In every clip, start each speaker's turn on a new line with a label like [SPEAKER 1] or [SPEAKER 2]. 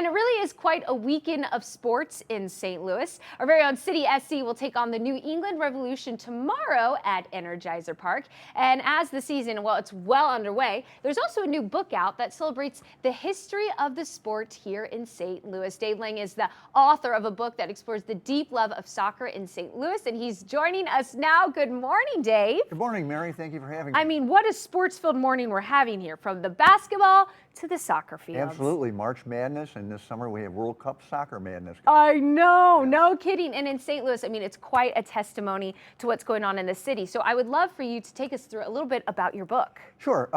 [SPEAKER 1] And it really is quite a weekend of sports in St. Louis. Our very own City SC will take on the New England Revolution tomorrow at Energizer Park. And as the season, well, it's well underway, there's also a new book out that celebrates the history of the sport here in St. Louis. Dave Lange is the author of a book that explores the deep love of soccer in St. Louis, and he's joining us now. Good morning, Dave.
[SPEAKER 2] Good morning, Mary. Thank you for having me.
[SPEAKER 1] I mean, what a sports-filled morning we're having here, from the basketball to the soccer fields.
[SPEAKER 2] Absolutely. March Madness, and this summer we have World Cup Soccer Madness.
[SPEAKER 1] I know, no kidding. And in St. Louis, I mean, it's quite a testimony to what's going on in the city. So I would love for you to take us through a little bit about your book.
[SPEAKER 2] Sure.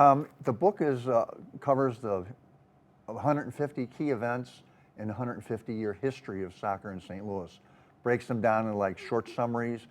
[SPEAKER 2] The book covers the 150 key events and 150-year history of soccer in St. Louis. Breaks them down into like short summaries,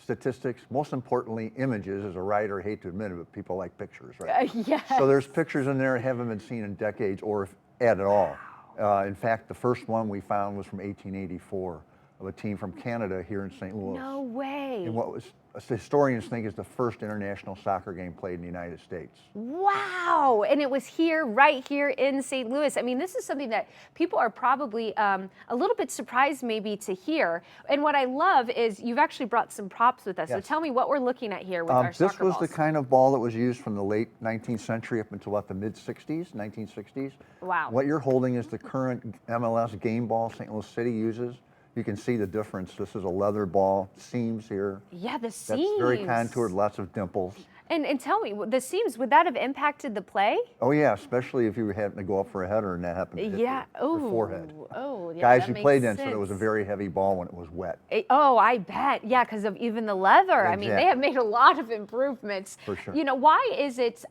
[SPEAKER 2] statistics, most importantly, images. As a writer, I hate to admit it, but people like pictures, right?
[SPEAKER 1] Yes.
[SPEAKER 2] So there's pictures in there that haven't been seen in decades or at all. In fact, the first one we found was from 1884 of a team from Canada here in St. Louis.
[SPEAKER 1] No way.
[SPEAKER 2] And what was historians think is the first international soccer game played in the United States.
[SPEAKER 1] Wow. And it was here, right here in St. Louis. I mean, this is something that people are probably a little bit surprised maybe to hear. And what I love is you've actually brought some props with us.
[SPEAKER 2] Yes.
[SPEAKER 1] So tell me what we're looking at here with our soccer
[SPEAKER 2] This was
[SPEAKER 1] balls.
[SPEAKER 2] the kind of ball that was used from the late 19th century up until about the mid-60s, 1960s.
[SPEAKER 1] Wow.
[SPEAKER 2] What you're holding is the current MLS game ball St. Louis City uses. You can see the difference. This is a leather ball, seams here.
[SPEAKER 1] Yeah, the seams.
[SPEAKER 2] That's very contoured, lots of dimples.
[SPEAKER 1] And tell me, the seams, would that have impacted the play?
[SPEAKER 2] Oh yeah, especially if you were having to go up for a header and that happened to hit your forehead.
[SPEAKER 1] Oh, yeah.
[SPEAKER 2] Guys
[SPEAKER 1] that
[SPEAKER 2] who
[SPEAKER 1] makes
[SPEAKER 2] played then
[SPEAKER 1] sense.
[SPEAKER 2] said it was a very heavy ball when it was wet.
[SPEAKER 1] Oh, I bet. Yeah, because of even the leather. I mean, they have made a lot of improvements.
[SPEAKER 2] For sure.
[SPEAKER 1] You know, why is it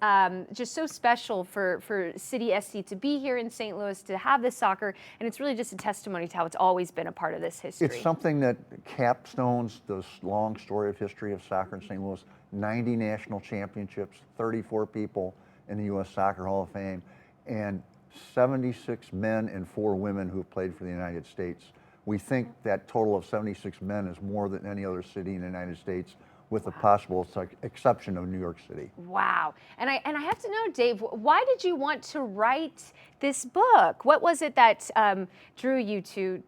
[SPEAKER 1] just so special for City SC to be here in St. Louis, to have this soccer? And it's really just a testimony to how it's always been a part of this history.
[SPEAKER 2] It's something that capstones this long story of history of soccer in St. Louis. 90 national championships, 34 people in the U.S. Soccer Hall of Fame, and 76 men and 4 women who have played for the United States. We think that total of 76 men is more than any other city in the United States, with the possible exception of New York City.
[SPEAKER 1] Wow. And I have to know, Dave, why did you want to write this book? What was it that drew you to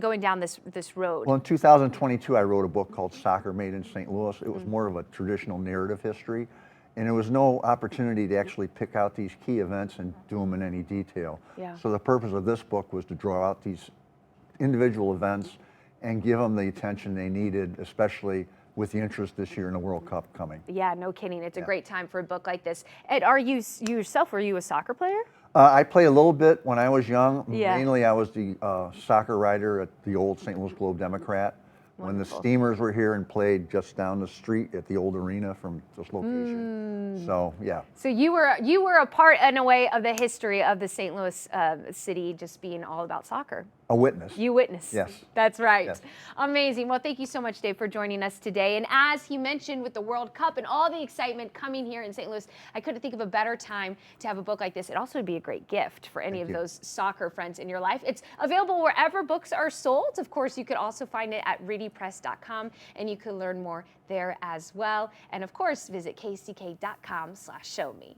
[SPEAKER 1] going down this road?
[SPEAKER 2] Well, in 2022, I wrote a book called Soccer Made in St. Louis. It was more of a traditional narrative history, and there was no opportunity to actually pick out these key events and do them in any detail.
[SPEAKER 1] Yeah.
[SPEAKER 2] So the purpose of this book was to draw out these individual events and give them the attention they needed, especially with the interest this year in the World Cup coming.
[SPEAKER 1] Yeah, no kidding. It's a great time for a book like this. And are you yourself, were you a soccer player?
[SPEAKER 2] I played a little bit when I was young.
[SPEAKER 1] Yeah.
[SPEAKER 2] Mainly I was the soccer writer at the old St. Louis Globe-Democrat. When the Steamers were here and played just down the street at the old arena from this location. So, yeah.
[SPEAKER 1] So you were a part, in a way, of the history of the St. Louis city just being all about soccer.
[SPEAKER 2] A witness.
[SPEAKER 1] You witnessed.
[SPEAKER 2] Yes.
[SPEAKER 1] That's right.
[SPEAKER 2] Yes.
[SPEAKER 1] Amazing. Well, thank you so much, Dave, for joining us today. And as he mentioned, with the World Cup and all the excitement coming here in St. Louis, I couldn't think of a better time to have a book like this. It also would be a great gift for any of those soccer friends in your life. It's available wherever books are sold. Of course, you could also find it at readypress.com, and you can learn more there as well. And of course, visit kck.com/showme.